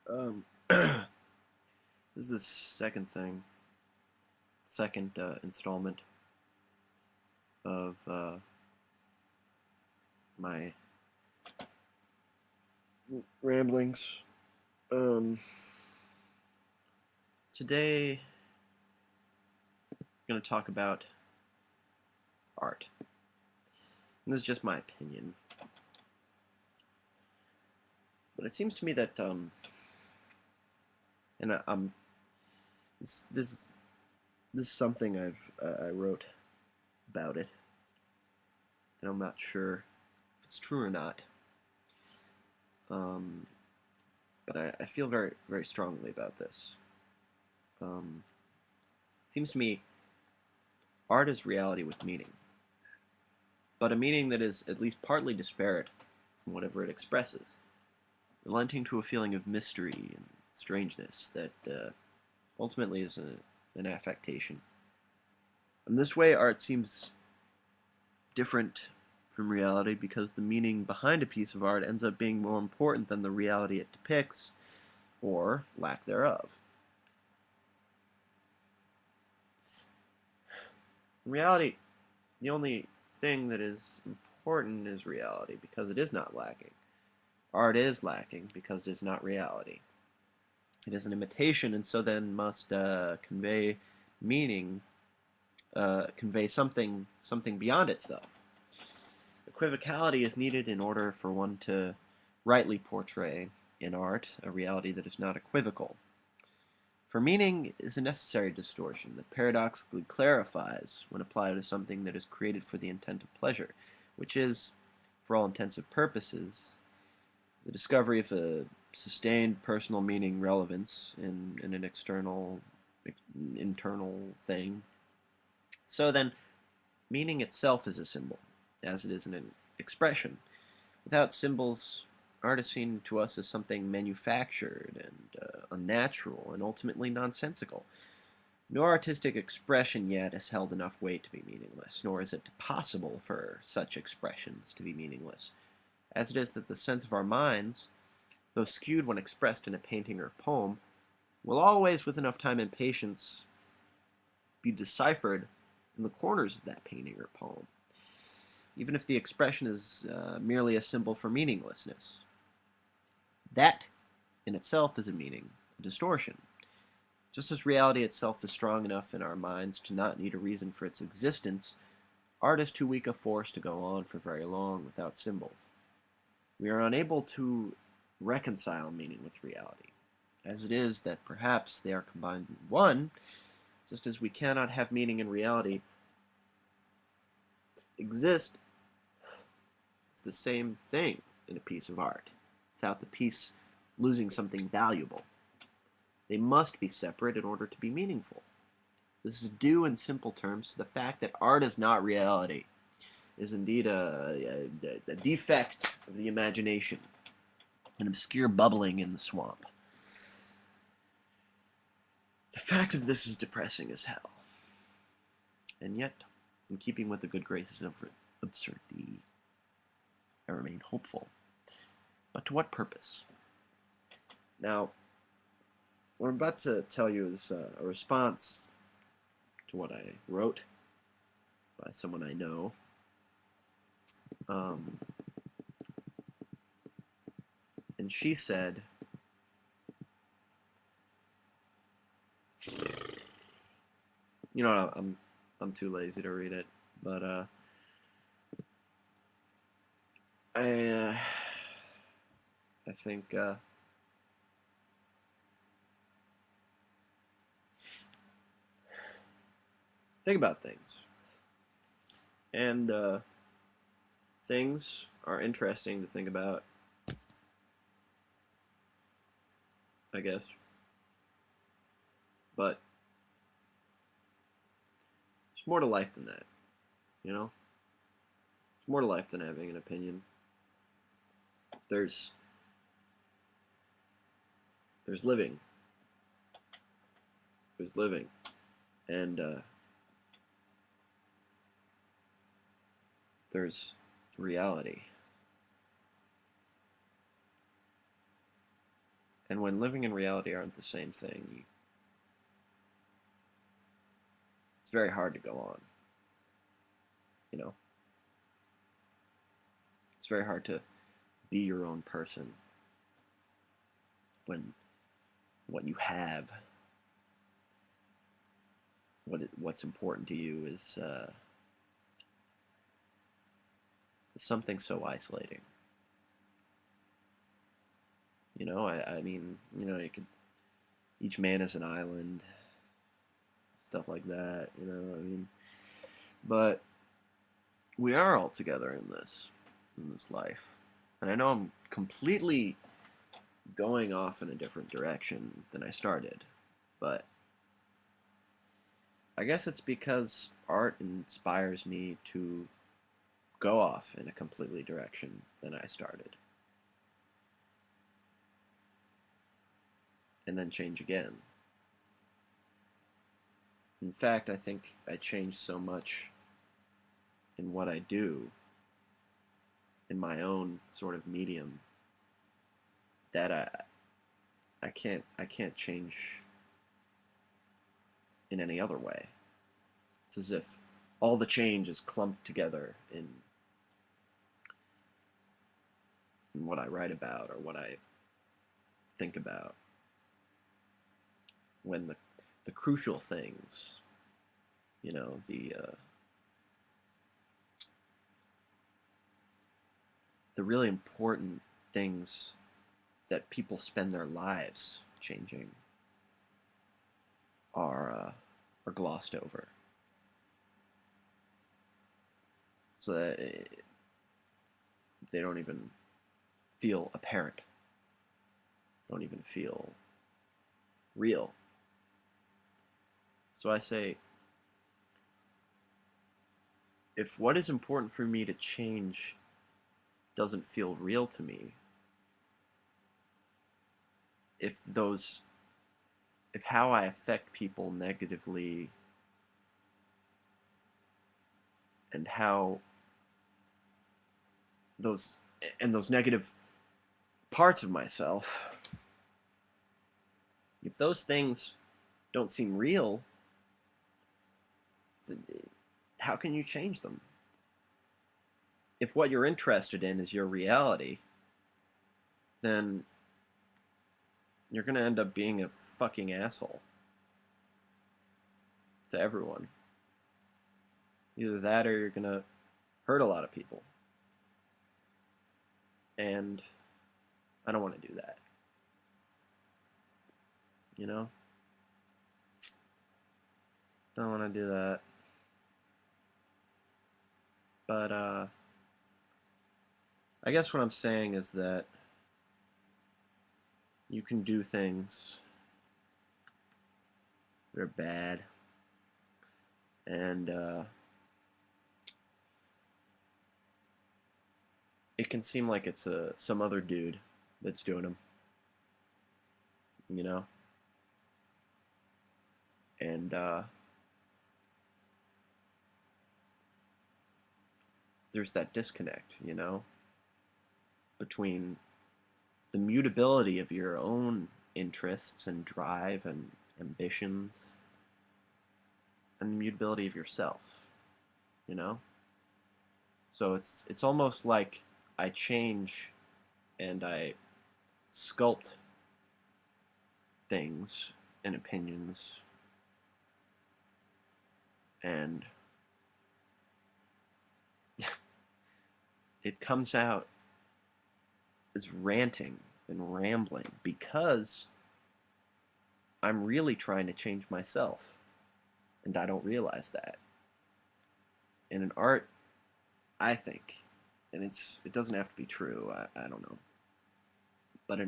This is the second installment of my ramblings. Um, Today, I'm going to talk about art. And this is just my opinion, but it seems to me that and this is something I wrote about it, and I'm not sure if it's true or not. Um, but I feel very very strongly about this. Seems to me art is reality with meaning, but a meaning that is at least partly disparate from whatever it expresses, relenting to a feeling of mystery and strangeness that ultimately is an affectation. In this way, art seems different from reality because the meaning behind a piece of art ends up being more important than the reality it depicts, or lack thereof. In reality, the only thing that is important is reality because it is not lacking. Art is lacking because it is not reality. It is an imitation, and so then must convey meaning, convey something beyond itself. Equivocality is needed in order for one to rightly portray in art a reality that is not equivocal. For meaning is a necessary distortion that paradoxically clarifies when applied to something that is created for the intent of pleasure, which is, for all intensive purposes, the discovery of a sustained personal meaning relevance in an internal thing. So then, meaning itself is a symbol, as it is an expression. Without symbols, art is seen to us as something manufactured and unnatural and ultimately nonsensical. No artistic expression yet has held enough weight to be meaningless, nor is it possible for such expressions to be meaningless, as it is that the sense of our minds, though skewed when expressed in a painting or poem, will always, with enough time and patience, be deciphered in the corners of that painting or poem, even if the expression is merely a symbol for meaninglessness. That, in itself, is a meaning, a distortion. Just as reality itself is strong enough in our minds to not need a reason for its existence, art is too weak a force to go on for very long without symbols. We are unable to reconcile meaning with reality, as it is that perhaps they are combined in one, just as we cannot have meaning and reality exist as the same thing in a piece of art, without the piece losing something valuable. They must be separate in order to be meaningful. This is due in simple terms to the fact that art is not reality, is indeed a defect of the imagination, an obscure bubbling in the swamp. The fact of this is depressing as hell. And yet, in keeping with the good graces of absurdity, I remain hopeful. But to what purpose? Now, what I'm about to tell you is a response to what I wrote by someone I know. And she said, you know, I'm too lazy to read it, but I I think think about things, and things are interesting to think about, I guess, but there's more to life than that, you know. There's more to life than having an opinion. There's there's living. There's living, and there's reality. And when living and reality aren't the same thing, it's very hard to go on. You know, it's very hard to be your own person when what you have, what's important to you is something so isolating. You know, I mean, you know, you could, each man is an island, stuff like that, you know, I mean, but we are all together in this life. And I know I'm completely going off in a different direction than I started, but I guess it's because art inspires me to go off in a completely direction than I started. And then change again. In fact, I think I changed so much in what I do in my own sort of medium that I can't change in any other way. It's as if all the change is clumped together in what I write about or what I think about. When the crucial things, you know, the really important things that people spend their lives changing are glossed over, so that they don't even feel apparent, don't even feel real. So I say, if what is important for me to change doesn't feel real to me, if how I affect people negatively and how those negative parts of myself, if those things don't seem real, how can you change them? If what you're interested in is your reality, then you're going to end up being a fucking asshole to everyone. Either that or you're going to hurt a lot of people. And I don't want to do that. You know? Don't want to do that. But I guess what I'm saying is that you can do things that are bad, and it can seem like it's some other dude that's doing them, you know? And there's that disconnect, you know, between the mutability of your own interests and drive and ambitions and the mutability of yourself, you know? So it's almost like I change and I sculpt things and opinions, and it comes out as ranting and rambling because I'm really trying to change myself, and I don't realize that. And in art, I think, and it doesn't have to be true, I don't know, but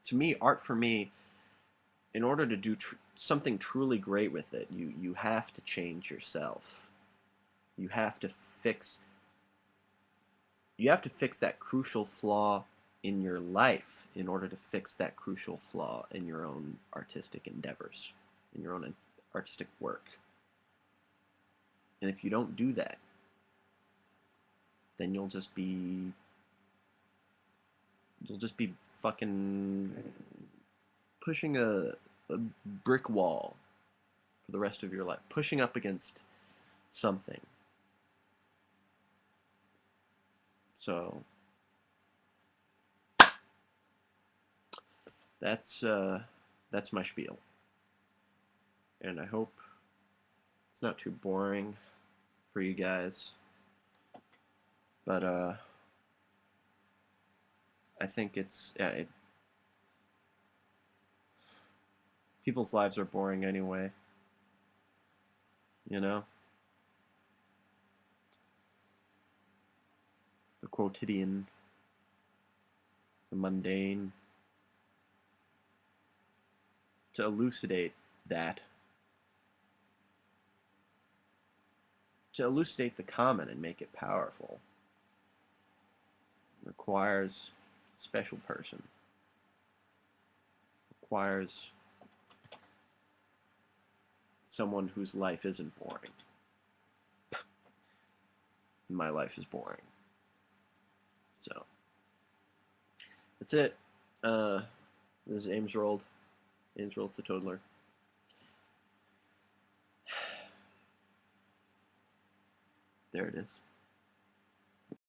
to me, art for me, in order to do something truly great with it, you have to change yourself. You have to fix that crucial flaw in your life in order to fix that crucial flaw in your own artistic endeavors, in your own artistic work. And if you don't do that, then you'll just be fucking pushing a brick wall for the rest of your life, pushing up against something. So that's my spiel, and I hope it's not too boring for you guys. But I think it's people's lives are boring anyway. You know, the quotidian, the mundane. To elucidate that, to elucidate the common and make it powerful, requires a special person. Requires someone whose life isn't boring. My life is boring. So that's it. This is Aimsroeld Sedtodelr. There it is.